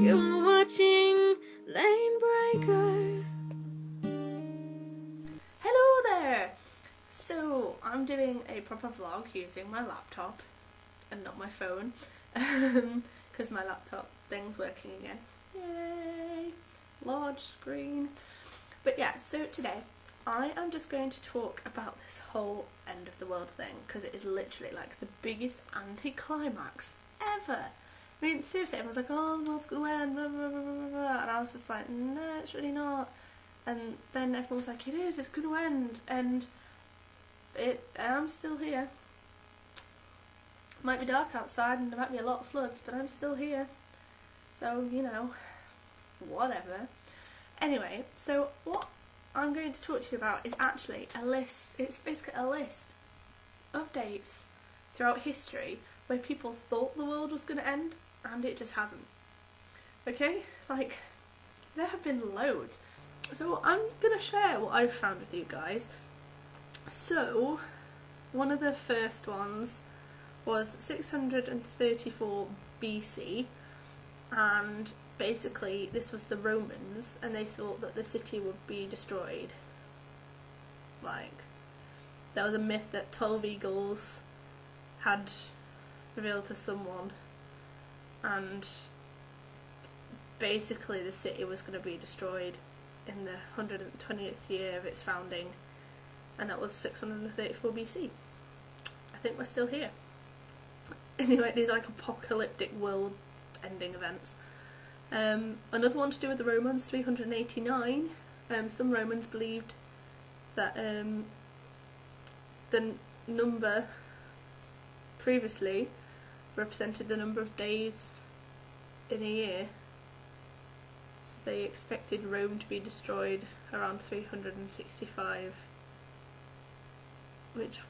You are watching Lane Breaker. Hello there! So, I'm doing a proper vlog using my laptop and not my phone because my laptop thing's working again. Yay! Large screen. But yeah, so today I am just going to talk about this whole end of the world thing because it is literally like the biggest anticlimax ever. I mean, seriously, everyone's like, oh, the world's gonna end, blah, blah, blah, blah, blah. And I was just like, no, it's really not. And then everyone was like, it is, it's gonna end. And I'm still here. It might be dark outside and there might be a lot of floods, but I'm still here. So, you know, whatever. Anyway, so what I'm going to talk to you about is actually a list. It's basically a list of dates throughout history where people thought the world was going to end and it just hasn't. Okay? Like, there have been loads. So I'm going to share what I've found with you guys. So, one of the first ones was 634 BC, and basically this was the Romans, and they thought that the city would be destroyed. Like, there was a myth that 12 eagles had revealed to someone, and basically the city was going to be destroyed in the 120th year of its founding, and that was 634 BC. I think we're still here. Anyway, these are like apocalyptic world ending events. Another one to do with the Romans, 389. Some Romans believed that the number previously represented the number of days in a year. So they expected Rome to be destroyed around 365, which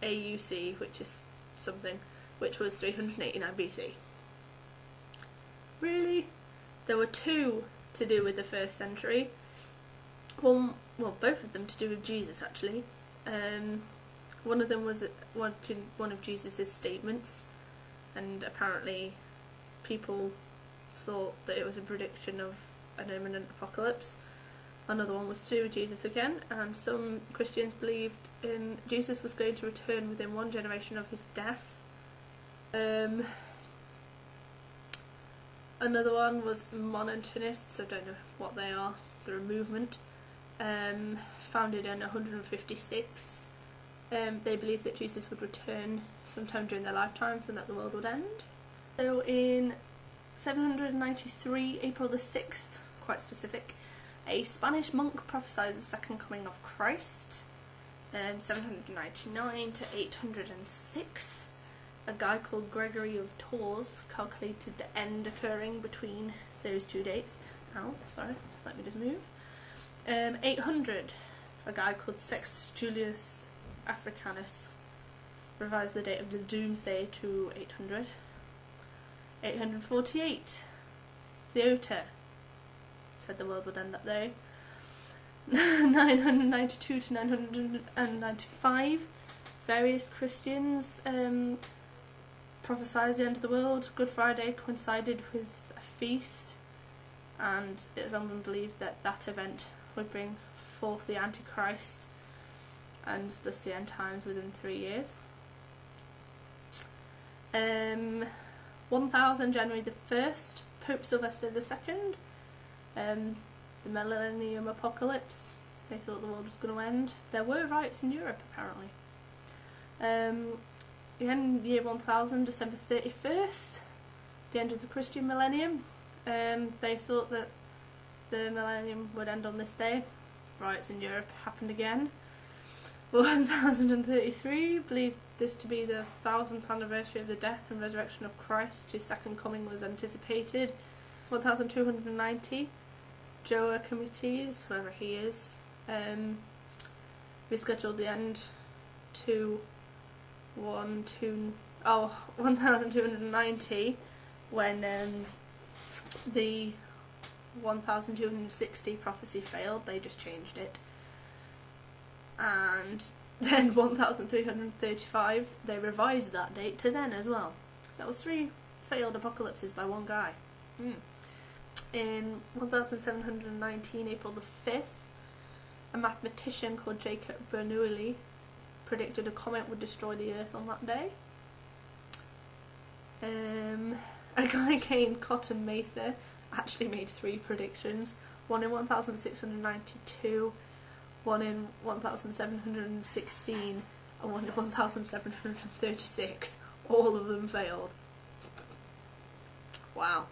AUC, which is something, which was 389 BC. Really? There were two to do with the first century. Well, both of them to do with Jesus, actually. One of them was one of Jesus' statements, and apparently people thought that it was a prediction of an imminent apocalypse. Another one was to do with Jesus again, and some Christians believed Jesus was going to return within one generation of his death. Another one was Monotonists, I don't know what they are, they're a movement, founded in 156. They believed that Jesus would return sometime during their lifetimes and that the world would end. So in 793, April the 6th, quite specific, a Spanish monk prophesied the second coming of Christ. 799 to 806, a guy called Gregory of Tours calculated the end occurring between those two dates. Sorry, just let me just move. 800, a guy called Sextus Julius Africanus revised the date of the doomsday to 800. 848, Theota said the world would end that day. 992 to 995, various Christians prophesied the end of the world. Good Friday coincided with a feast, and it is often believed that that event would bring forth the Antichrist and thus the end times within 3 years. 1000, January the 1st, Pope Sylvester II, the Millennium Apocalypse. They thought the world was going to end. There were riots in Europe, apparently. Again, year 1000, December 31st, the end of the Christian millennium. They thought that the millennium would end on this day. Riots in Europe happened again. 1033, believed this to be the 1000th anniversary of the death and resurrection of Christ. His second coming was anticipated. 1290, Joachimedes, whoever he is, rescheduled the end to 1290, when the 1260 prophecy failed. They just changed it. And then 1335, they revised that date to then as well. So that was 3 failed apocalypses by one guy. In 1719, April the 5th, a mathematician called Jacob Bernoulli predicted a comet would destroy the Earth on that day. A guy named Cotton Mather actually made 3 predictions, one in 1692, one in 1716, and one in 1736. All of them failed. Wow.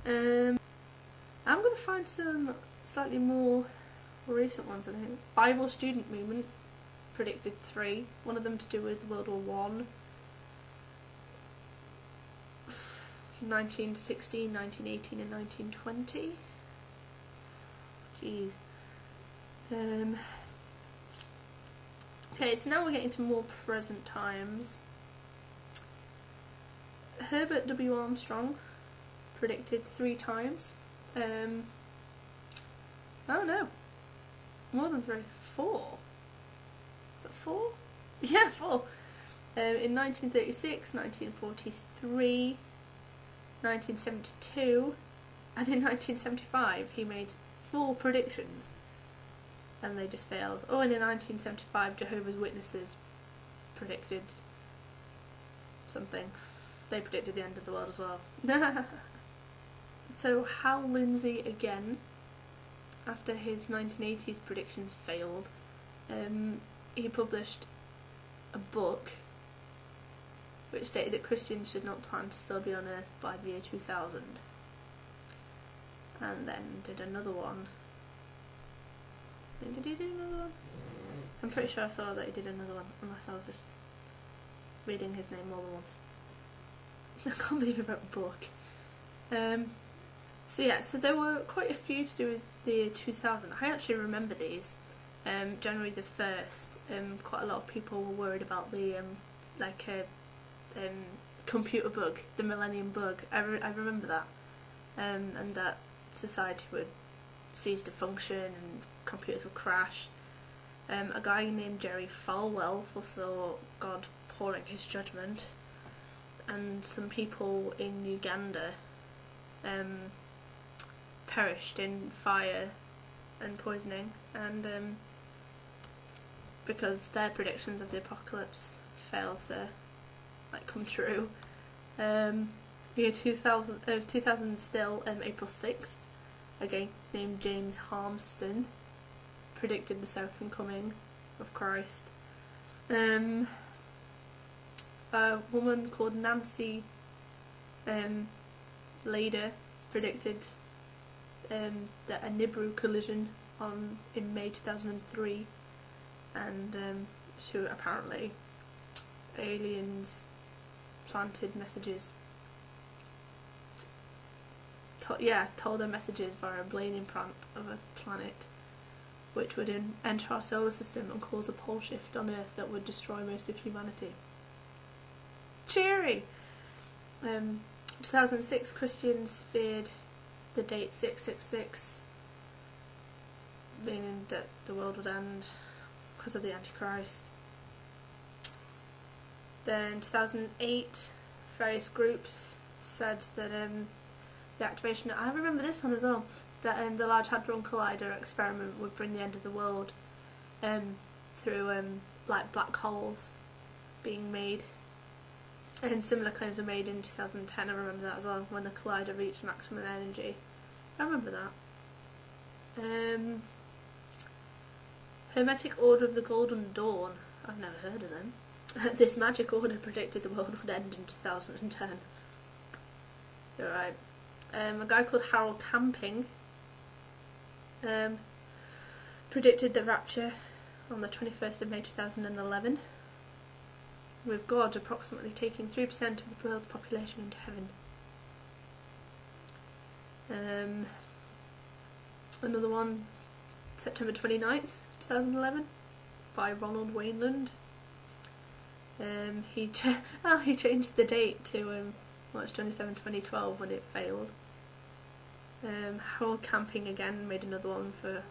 I'm going to find some slightly more recent ones, I think. Bible Student Movement predicted 3, one of them to do with World War One. 1916, 1918 and 1920. Jeez. Okay, so now we're getting to more present times. Herbert W. Armstrong predicted 3 times. Oh no, more than 3, 4. Is that 4? Yeah, 4. In 1936, 1943, 1972, and in 1975 he made 4 predictions, and they just failed. Oh, and in 1975 Jehovah's Witnesses predicted something. They predicted the end of the world as well. So Hal Lindsey, again, after his 1980s predictions failed, he published a book which stated that Christians should not plan to still be on Earth by the year 2000. And then did another one. Did he do another one? I'm pretty sure I saw that he did another one, unless I was just reading his name more than once. I can't believe he wrote a book. So yeah, so there were quite a few to do with the year 2000. I actually remember these. January the 1st, quite a lot of people were worried about the computer bug, the Millennium Bug. I remember that, and that society would cease to function and computers would crash. A guy named Jerry Falwell foresaw God pouring his judgment, and some people in Uganda perished in fire and poisoning, and because their predictions of the apocalypse failed to come true. Year 2000 still, April 6th, a guy named James Harmston predicted the second coming of Christ. A woman called Nancy Lader predicted that a Nibiru collision in May 2003, and so apparently aliens planted messages, told her messages via a brain implant of a planet which would enter our solar system and cause a pole shift on Earth that would destroy most of humanity. Cheery! 2006, Christians feared the date 666, meaning that the world would end because of the Antichrist. Then 2008, various groups said that the activation, I remember this one as well, that the Large Hadron Collider experiment would bring the end of the world through black holes being made. And similar claims were made in 2010, I remember that as well, when the collider reached maximum energy. I remember that. Hermetic Order of the Golden Dawn. I've never heard of them. This magic order predicted the world would end in 2010. You're right. A guy called Harold Camping predicted the rapture on the 21st of May 2011, with God approximately taking 3% of the world's population into heaven. Another one, September 29th, 2011, by Ronald Wainland. He changed the date to March 27, 2012 when it failed. Harold Camping again made another one for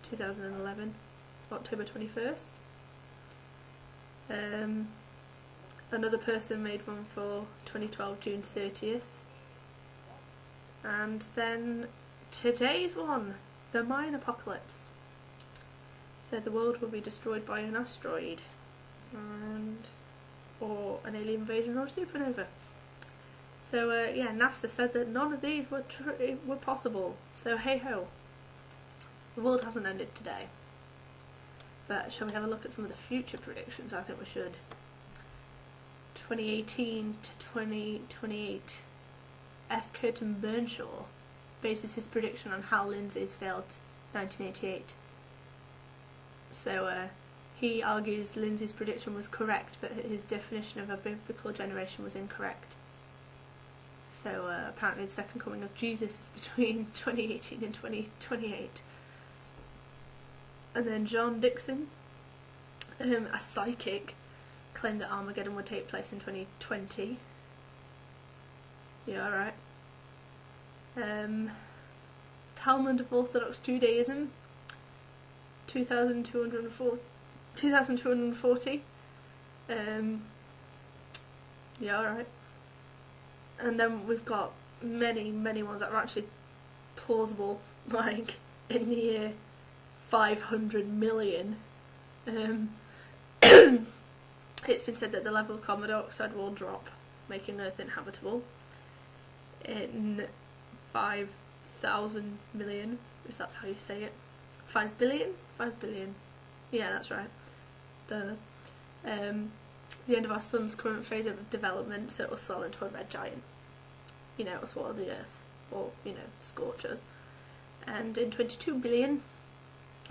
2011, October 21st. Another person made one for 2012, June 30th. And then today's one, the Mayan apocalypse. Said the world will be destroyed by an asteroid, or an alien invasion or a supernova. So yeah, NASA said that none of these were possible. So hey ho, the world hasn't ended today. But shall we have a look at some of the future predictions? I think we should. 2018 to 2028. F. Curtin Burnshaw bases his prediction on Hal Lindsey's failed 1988. So he argues Lindsey's prediction was correct, but his definition of a biblical generation was incorrect. So apparently the second coming of Jesus is between 2018 and 2028. And then John Dixon, a psychic, claimed that Armageddon would take place in 2020. Yeah, alright. Talmud of Orthodox Judaism, 2240. Yeah, alright. And then we've got many ones that are actually plausible, like in the year 500 million. It's been said that the level of carbon dioxide will drop, making Earth inhabitable in 5,000 million, if that's how you say it. 5 billion? 5 billion. Yeah, that's right. The end of our sun's current phase of development, so it'll swell into a red giant. You know, it'll swallow the Earth, or, you know, scorch us. And in 22 billion,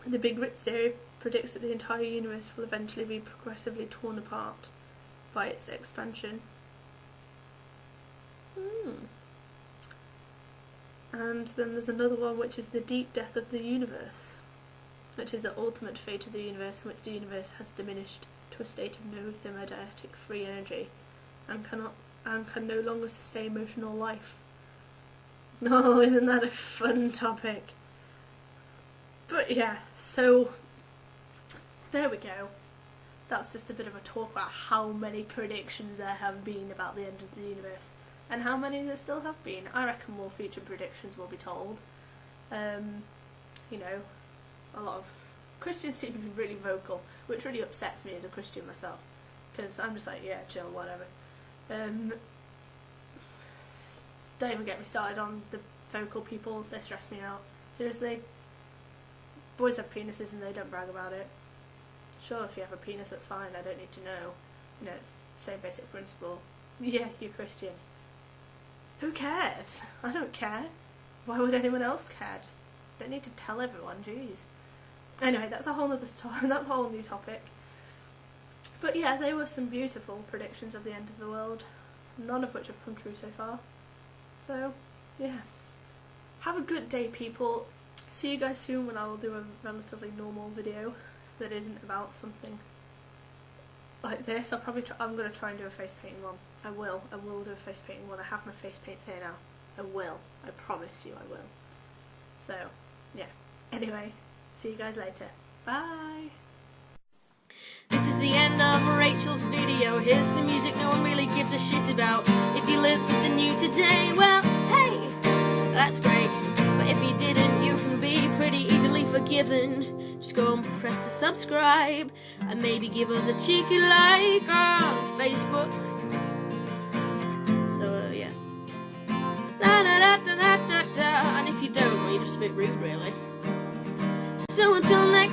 the Big Rip theory predicts that the entire universe will eventually be progressively torn apart by its expansion. And then there's another one, which is the deep death of the universe, which is the ultimate fate of the universe, in which the universe has diminished to a state of no thermodynamic free energy and can no longer sustain emotional life. Oh, isn't that a fun topic? But yeah, so there we go. That's just a bit of a talk about how many predictions there have been about the end of the universe, and how many there still have been. I reckon more future predictions will be told. You know, a lot of Christians seem to be really vocal, which really upsets me as a Christian myself, because I'm just like, yeah, chill, whatever. Don't even get me started on the vocal people, they stress me out. Seriously, boys have penises and they don't brag about it. Sure, if you have a penis, that's fine, I don't need to know. You know, it's the same basic principle. Yeah, you're Christian. Who cares? I don't care. Why would anyone else care? Just don't need to tell everyone, jeez. Anyway, that's a whole that's a whole new topic. But yeah, they were some beautiful predictions of the end of the world, none of which have come true so far. So, yeah. Have a good day, people. See you guys soon when I will do a relatively normal video that isn't about something like this. I'm going to try and do a face painting one. I will do a face painting one. I have my face paints here now. I will. I promise you I will. So, yeah. Anyway, see you guys later. Bye! This is the end of Rachel's video. Here's some music no one really gives a shit about. If you learned something new today, well, hey, that's great. But if you didn't, you can be pretty easily forgiven. Just go and press the subscribe, and maybe give us a cheeky like on Facebook. So, yeah. And if you don't, well, you're just a bit rude, really. So until next